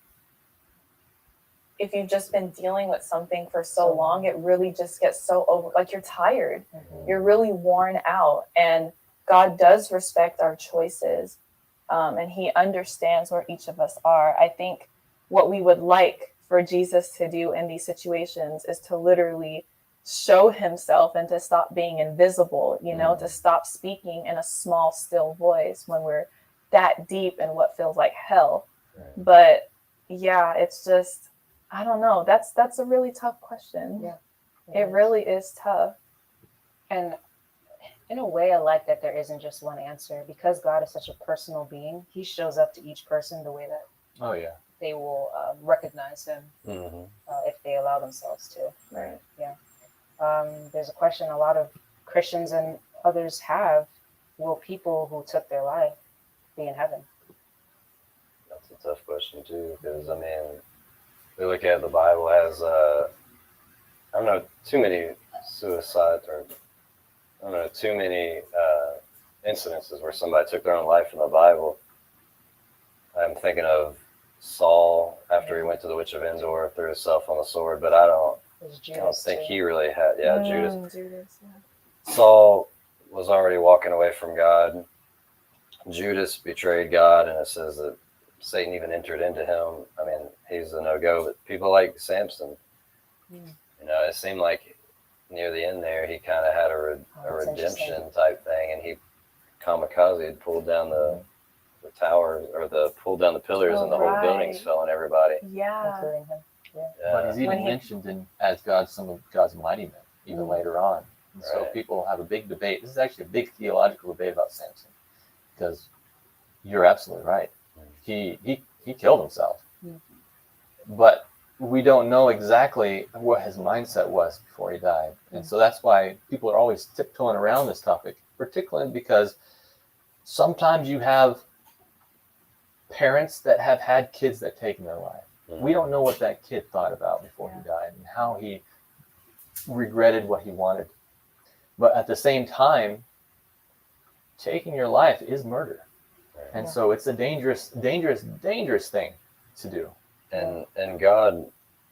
if you've just been dealing with something for so long, it really just gets so over, like you're tired, you're really worn out, and God does respect our choices, and he understands where each of us are. I think what we would like for Jesus to do in these situations is to literally show himself and to stop being invisible, you know, to stop speaking in a small, still voice when we're that deep in what feels like hell. But yeah, it's just, I don't know. That's a really tough question. Yeah, it really is tough. And in a way, I like that there isn't just one answer, because God is such a personal being. He shows up to each person the way that they will recognize him if they allow themselves to. Right. Yeah. There's a question a lot of Christians and others have: will people who took their life be in heaven? That's a tough question too, because I mean, we look at the Bible as I don't know too many suicides, or I don't know too many incidences where somebody took their own life in the Bible. I'm thinking of Saul after he went to the witch of Endor, threw himself on the sword, but I don't think he really had. Yeah, Judas. Yeah. Saul was already walking away from God. Judas betrayed God, and it says that Satan even entered into him. I mean, he's a no-go. But people like Samson, you know, it seemed like near the end there, he kind of had a redemption type thing, and he kamikaze had pulled down the towers, or pulled down the pillars, and the whole buildings fell on everybody. Yeah. Including him. Yeah. But he's even mentioned as some of God's mighty men, even later on. And so people have a big debate. This is actually a big theological debate about Samson, because you're absolutely right. He killed himself. But we don't know exactly what his mindset was before he died. And so that's why people are always tiptoeing around this topic, particularly because sometimes you have parents that have had kids that taken their life. We don't know what that kid thought about before he died and how he regretted what he wanted. But at the same time, taking your life is murder. And so it's a dangerous thing to do. And God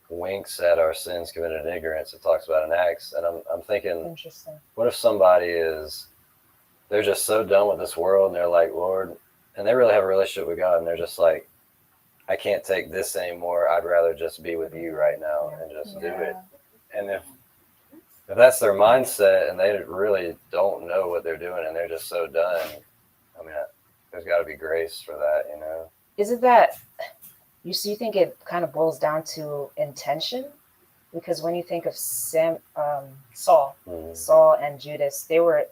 winks at our sins committed in ignorance. It talks about in Acts. And I'm thinking, what if somebody they're just so done with this world, and they're like, Lord, and they really have a relationship with God, and they're just like, I can't take this anymore. I'd rather just be with you right now and just do it. And if that's their mindset, and they really don't know what they're doing, and they're just so done, I mean, there's got to be grace for that, you know? Is it that you think it kind of boils down to intention? Because when you think of Saul and Judas, they were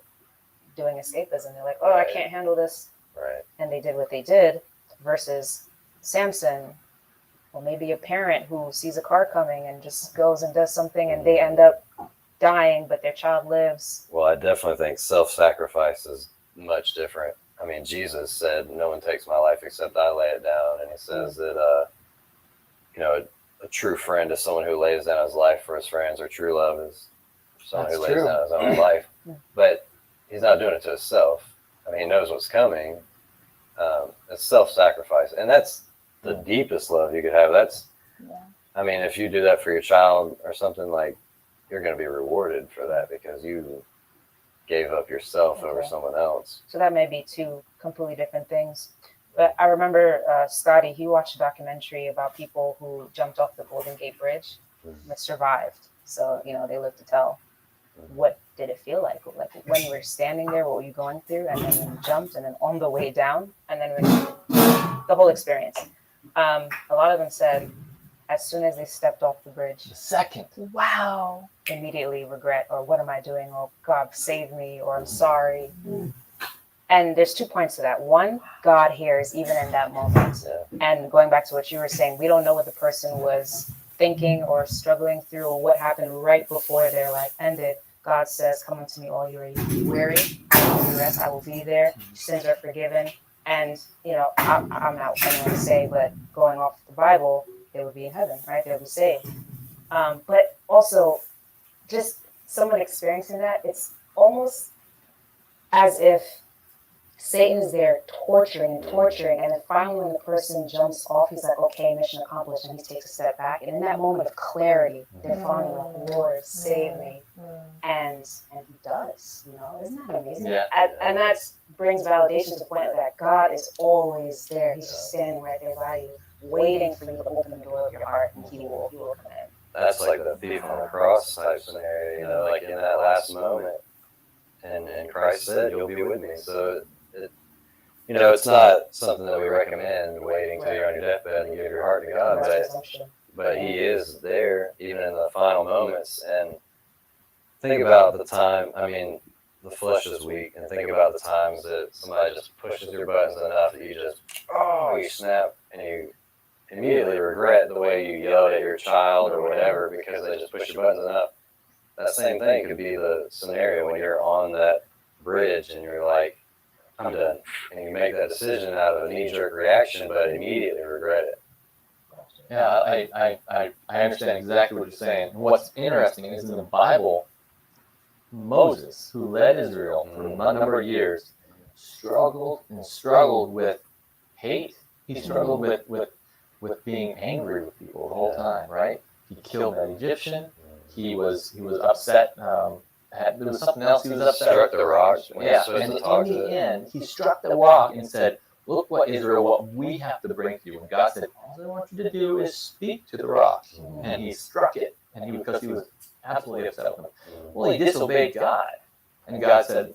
doing escapism. They're like, oh, I can't handle this. Right. And they did what they did, versus Samson, or maybe a parent who sees a car coming and just goes and does something, and they end up dying, but their child lives. Well, I definitely think self-sacrifice is much different. I mean, Jesus said, no one takes my life except I lay it down. And he says that, you know, a true friend is someone who lays down his life for his friends, or true love is someone who lays down his own life. But he's not doing it to himself. I mean, he knows what's coming. It's self-sacrifice. And that's the deepest love you could have. I mean, if you do that for your child or something, like, you're going to be rewarded for that, because you gave up yourself over someone else. So that may be two completely different things. But I remember Scotty, he watched a documentary about people who jumped off the Golden Gate Bridge but survived. So, you know, they lived to tell. What did it feel like? Like when you were standing there, what were you going through? And then when you jumped, and then on the way down, and then the whole experience. A lot of them said, as soon as they stepped off the bridge, the second, wow, immediately regret, or what am I doing? Oh, God, save me, or I'm sorry. And there's 2 points to that. One, God hears even in that moment. And going back to what you were saying, we don't know what the person was thinking or struggling through what happened right before their life ended, God says, "Come unto me, all you are weary. I will give you rest. I will be there. Your sins are forgiven." And, I'm not anyone to say, but going off the Bible, they would be in heaven, right? They would be saved. But also, just someone experiencing that, it's almost as if Satan is there torturing and torturing, and then finally when the person jumps off, he's like, "Okay, mission accomplished," and he takes a step back. And in that moment of clarity, they're finally like, "Lord, save me." And he does, isn't that amazing? Yeah. And that brings validation to the point that God is always there. He's just standing right there by you, waiting for you to open the door of your heart, and he will come in. That's like the thief on the cross type scenario, like in that last moment. And Christ said, "You'll be with me." So, it's not something that we recommend waiting till you're on your deathbed and give your heart to God, but he is there even in the final moments. And think about the time, the flesh is weak, and think about the times that somebody just pushes your buttons enough that you snap, and you immediately regret the way you yelled at your child or whatever because they just pushed your buttons enough. That same thing could be the scenario when you're on that bridge and you're like, "I'm done." And you make that decision out of a knee-jerk reaction, but immediately regret it. Yeah, I understand exactly what you're saying. What's interesting is in the Bible, Moses, who led Israel for a number of years, struggled with hate. He struggled with being angry with people the whole time, right? He killed that Egyptian. He was upset. There was something else he was upset. Struck the rock. Yeah, and in the end, he struck the rock and said, "Look, what Israel, what we have to bring to you." And God said, "All I want you to do is speak to the rock." And he struck it, and because he was absolutely upset with him. Well, he disobeyed God, and God said,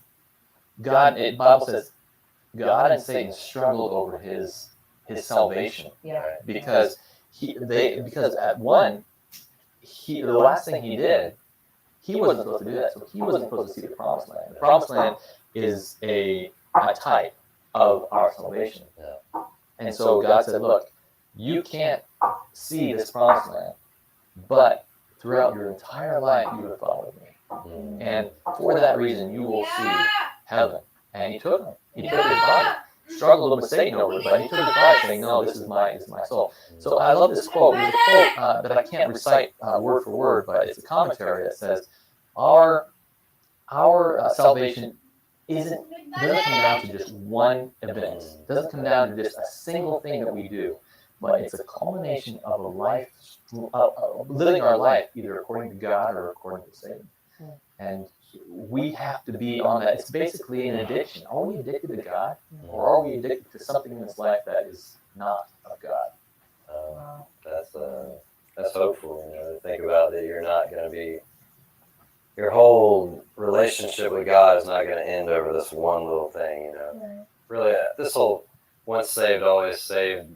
the Bible says, God and Satan struggled over his salvation. Yeah. Because at one, the last thing he did, he wasn't supposed to do that, so he wasn't supposed to see the promised land. The promised land is a type of our salvation. Yeah. And so God said, "Look, you can't see this promised land, but throughout your entire life you have followed me. And for that reason you will see heaven." And he took him. He took his body. Struggled with Satan over it, but he took his body, saying, "No, this is my soul." So I love this quote. There's a quote that I can't recite word for word, but it's a commentary that says, "Our salvation doesn't come down to just one event. It doesn't come down to just a single thing that we do, but it's a culmination of a life, living our life either according to God or according to Satan." And we have to be on that. It's basically an addiction. Are we addicted to God, or are we addicted to something in this life that is not of God? That's hopeful. To think about that you're not going to be. Your whole relationship with God is not going to end over this one little thing. Really, this whole once saved, always saved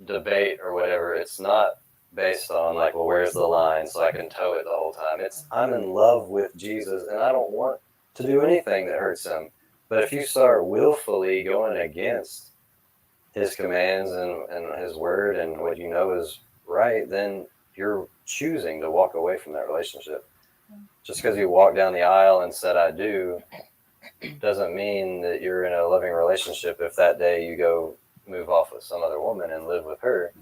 debate or whatever. It's not based on like, well, where's the line so I can toe it the whole time. It's I'm in love with Jesus and I don't want to do anything that hurts him. But if you start willfully going against his commands and his word and what you know is right, then you're choosing to walk away from that relationship. Just because you walked down the aisle and said I do doesn't mean that you're in a loving relationship if that day you go move off with some other woman and live with her.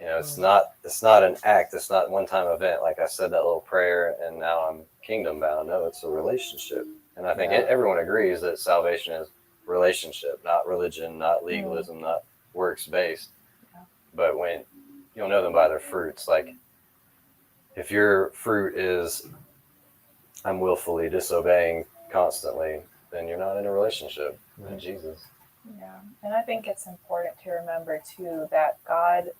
It's not an act. It's not a one-time event. Like I said, that little prayer, and now I'm kingdom bound. No, it's a relationship. And I think everyone agrees that salvation is relationship, not religion, not legalism, not works-based. But when you'll know them by their fruits. Like if your fruit is I'm willfully disobeying constantly, then you're not in a relationship with Jesus. Yeah, and I think it's important to remember too that God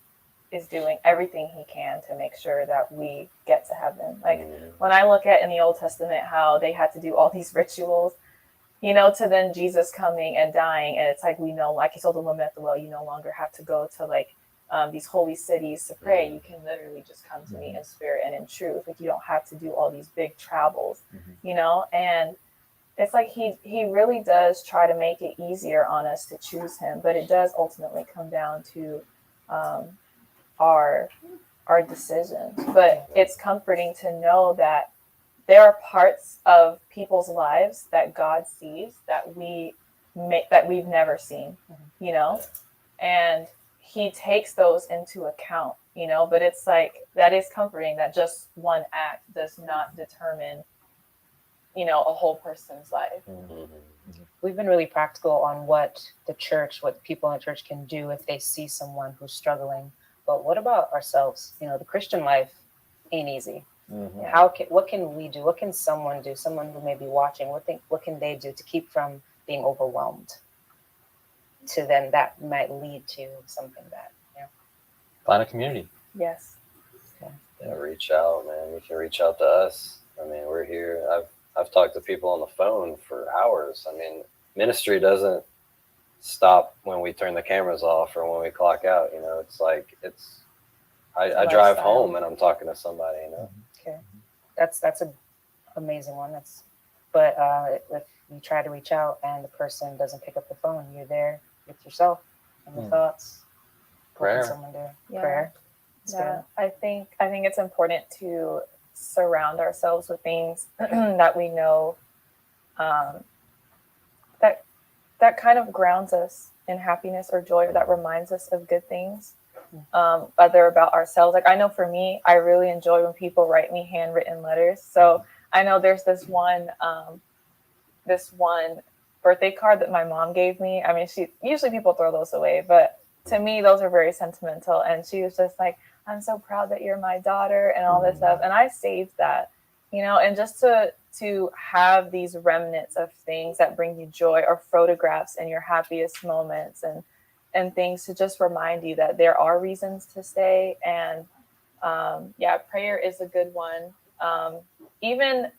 is doing everything he can to make sure that we get to heaven. Like when I look at in the Old Testament how they had to do all these rituals, to then Jesus coming and dying, and it's like we know, like he told the woman at the well, you no longer have to go to like these holy cities to pray. You can literally just come to me in spirit and in truth. Like you don't have to do all these big travels, and it's like he really does try to make it easier on us to choose him, but it does ultimately come down to our our decisions. But it's comforting to know that there are parts of people's lives that God sees that we've never seen, you know, and he takes those into account, you know. But it's like, that is comforting that just one act does not determine, you know, a whole person's life. We've been really practical on what people in the church can do if they see someone who's struggling. But what about ourselves? You know, the Christian life ain't easy. What can we do? What can someone do? Someone who may be watching, what can they do to keep from being overwhelmed? To them, that might lead to something bad. Yeah. Find a community. Yes. Yeah, reach out, man. You can reach out to us. I mean, we're here. I've talked to people on the phone for hours. I mean, ministry doesn't stop when we turn the cameras off or when we clock out. You know, it's like I drive home and I'm talking to somebody. You know. Okay, that's an amazing one. But if you try to reach out and the person doesn't pick up the phone, you're there with yourself and your thoughts. Prayer. Someone there. Yeah. Prayer. Yeah. I think it's important to surround ourselves with things that we know that kind of grounds us in happiness or joy, or that reminds us of good things, other about ourselves. Like, I know for me, I really enjoy when people write me handwritten letters. So I know there's this one birthday card that my mom gave me. I mean, usually people throw those away, but to me, those are very sentimental. And she was just like, "I'm so proud that you're my daughter," and all this stuff. And I saved that, you know, and just to have these remnants of things that bring you joy, or photographs in your happiest moments, and things to just remind you that there are reasons to stay. And prayer is a good one. Even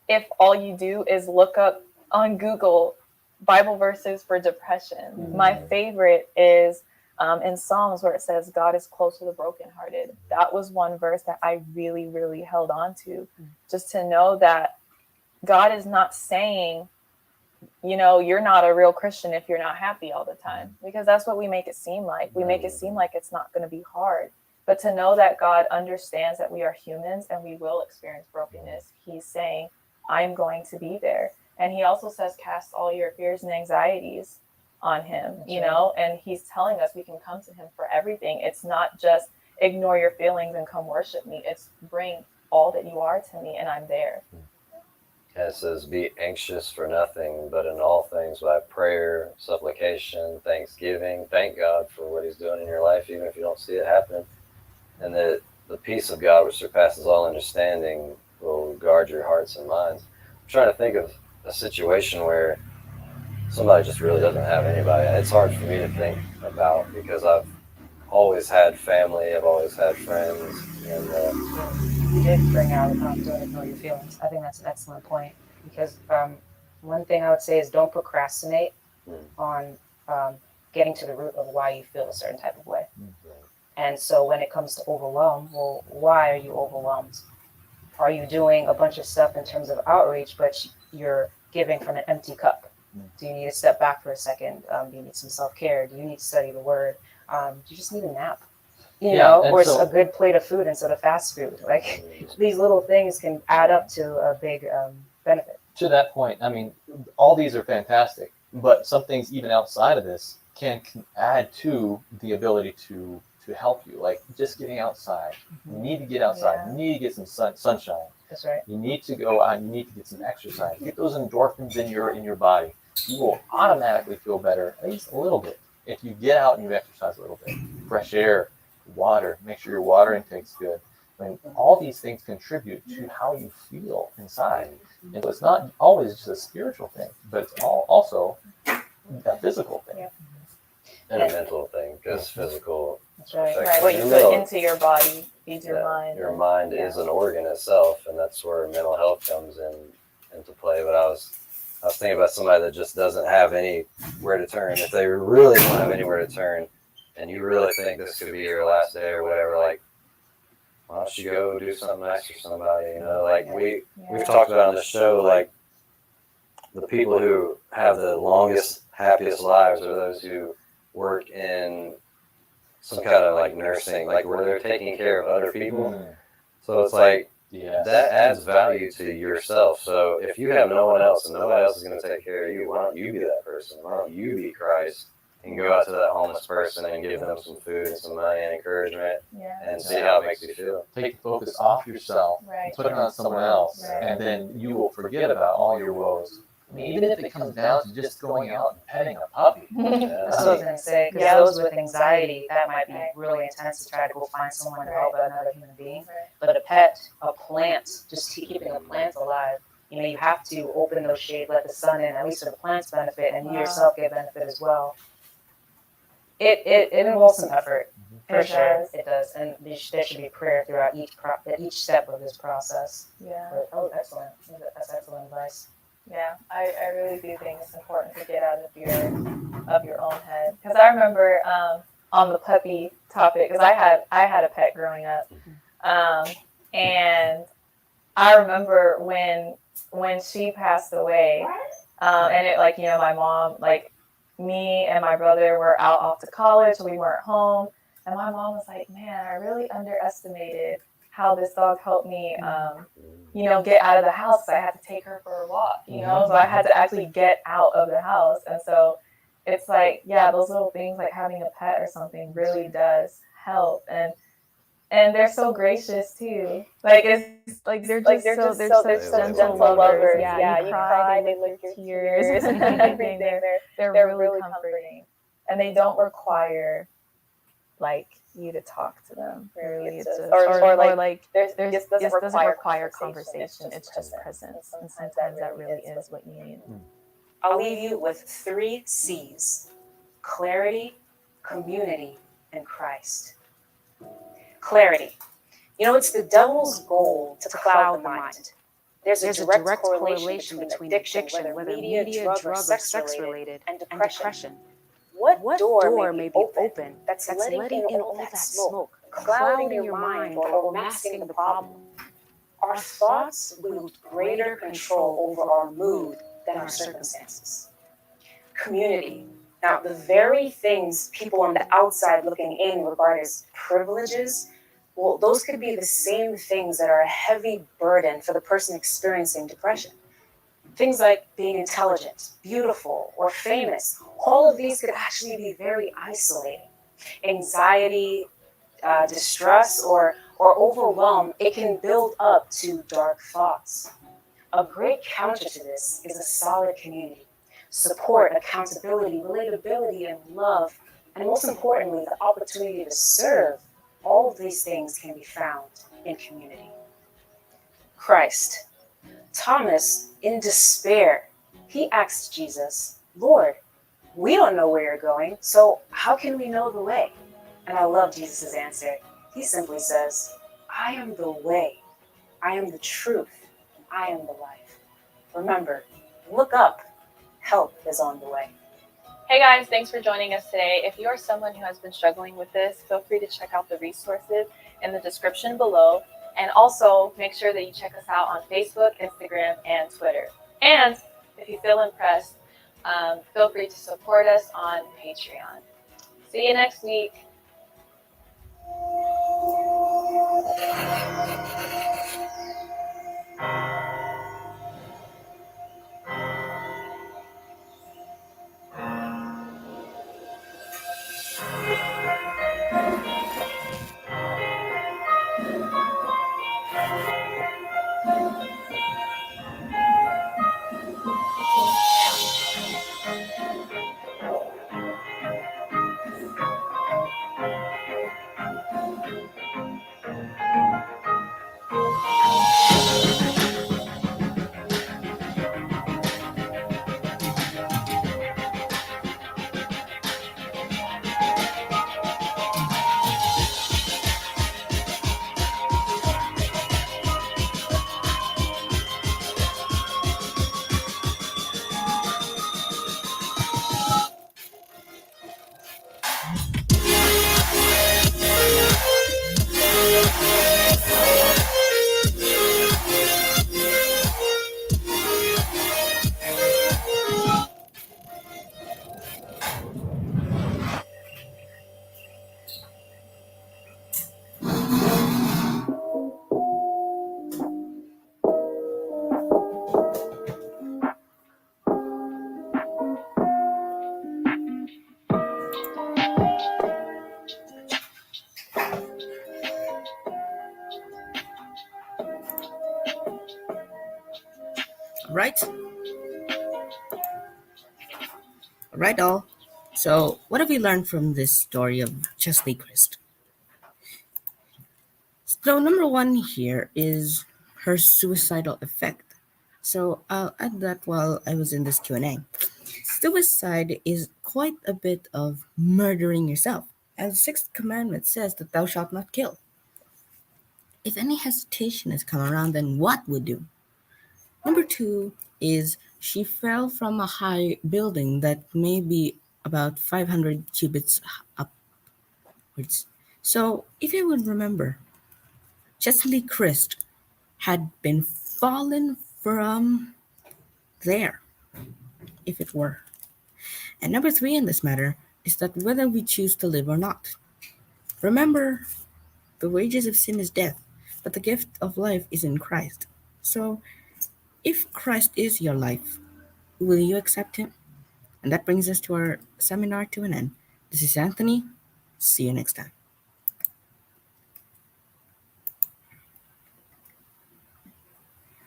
if all you do is look up on Google Bible verses for depression. My favorite is in Psalms, where it says, "God is close to the brokenhearted." That was one verse that I really, really held on to, just to know that God is not saying, you know, you're not a real Christian if you're not happy all the time, because that's what we make it seem like. We make it seem like it's not going to be hard. But to know that God understands that we are humans and we will experience brokenness, he's saying, I'm going to be there. And he also says, cast all your fears and anxieties on him, you know, and he's telling us we can come to him for everything. It's not just ignore your feelings and come worship me. It's bring all that you are to me and I'm there. And it says, be anxious for nothing, but in all things by prayer, supplication, thanksgiving. Thank God for what he's doing in your life, even if you don't see it happen. And that the peace of God, which surpasses all understanding, will guard your hearts and minds. I'm trying to think of a situation where somebody just really doesn't have anybody. It's hard for me to think about because I've always had family, I've always had friends, and You did bring out don't ignore your feelings. I think that's an excellent point, because one thing I would say is don't procrastinate on getting to the root of why you feel a certain type of way. And so when it comes to overwhelm, well, why are you overwhelmed? Are you doing a bunch of stuff in terms of outreach, but you're giving from an empty cup? Do you need to step back for a second? Do you need some self-care? Do you need to study the word? Do you just need a nap? You know, or it's a good plate of food instead of fast food. Like, these little things can add up to a big benefit. To that point, I mean, all these are fantastic, but some things even outside of this can add to the ability to help you. Like just getting outside. You need to get outside. You need to get some sunshine. That's right. You need to go out. You need to get some exercise. Get those endorphins in your body. You will automatically feel better, at least a little bit, if you get out and you exercise a little bit. Fresh air, water. Make sure your water intake's good. I mean, all these things contribute to how you feel inside. And so it's not always just a spiritual thing, but it's also a physical thing. Yeah. And a mental thing, because physical. That's right. Right. What you put into your body feeds your mind. Your mind is an organ itself, and that's where mental health comes into play. But I was thinking about somebody that just doesn't have anywhere to turn. If they really don't have anywhere to turn, and you really think this could be your last day or whatever, like, why don't you go do something nice for somebody? You know, like we've talked about on the show, like the people who have the longest, happiest lives are those who work in some kind of like nursing, like where they're taking care of other people. Mm. So it's like Yes. that adds value to yourself. So if you have no one else and nobody else is going to take care of you, why don't you be that person? Why don't you be Christ and go out to that homeless person and give them some food and some money and encouragement and see how it makes you feel? Take the focus off yourself, Right. put it on someone else, Right. and then you will forget about all your woes. I mean, even if it comes down to just going out and petting a puppy. That's what I was going to say, because those with anxiety, that might be really intense to try to go find someone to help another human being. But a pet, a plant, just keeping a plant alive, you know, you have to open those shades, let the sun in, at least for the plants benefit, and you yourself get benefit as well. It involves some effort, for sure, it does, and there should be prayer throughout each step of this process. Yeah. But, oh, excellent. That's excellent advice. Yeah, I really do think it's important to get out of your own head. Because I remember on the puppy topic, because I had a pet growing up, and I remember when she passed away, and it, like, you know, my mom, like, me and my brother were out off to college, so we weren't home, and my mom was like, man, I really underestimated how this dog helped me, you know, get out of the house. I had to take her for a walk, you know, so I had to actually get out of the house. And so it's like, yeah, those little things like having a pet or something really does help. And they're so gracious too. Like, it's like they're just they're such gentle lovers. Yeah, you cry, they lick your tears and everything. They're really comforting, and they don't require like you to talk to them. Really, it's just, or like this doesn't require conversation. It's just presence, and sometimes that really is what you need. I'll leave you with 3 C's: clarity, community, and Christ. Clarity. You know, it's the devil's goal to cloud the mind. There's a direct correlation between addiction, whether media, drug, or sex-related, and depression. What door may be open that's letting in all that smoke, clouding your mind or masking the problem? Our thoughts wield greater control over our mood than our circumstances. Community. Now, the very things people on the outside looking in regard as privileges, well, those could be the same things that are a heavy burden for the person experiencing depression. Things like being intelligent, beautiful, or famous, all of these could actually be very isolating. Anxiety, distress, or overwhelm, it can build up to dark thoughts. A great counter to this is a solid community. Support, accountability, relatability, and love, and most importantly, the opportunity to serve. All of these things can be found in community. Christ. Thomas, in despair, he asked Jesus, Lord, we don't know where you're going, so how can we know the way? And I love Jesus' answer. He simply says, I am the way, I am the truth, I am the life. Remember, look up, help is on the way. Hey guys, thanks for joining us today. If you are someone who has been struggling with this, feel free to check out the resources in the description below. And also make sure that you check us out on Facebook, Instagram, and Twitter. And if you feel impressed, feel free to support us on Patreon. See you next week. right? All right, all. So, what have we learned from this story of Chesley Christ? So, number one here is her suicidal effect. So, I'll add that while I was in this Q&A. Suicide is quite a bit of murdering yourself. And the sixth commandment says that thou shalt not kill. If any hesitation has come around, then what would do? Number two is she fell from a high building that may be about 500 cubits upwards. So, if you would remember, Chesley Christ had been fallen from there, if it were. And number three in this matter is that whether we choose to live or not. Remember, the wages of sin is death, but the gift of life is in Christ. So, if Christ is your life, will you accept Him? And that brings us to our seminar to an end. This is Anthony. See you next time.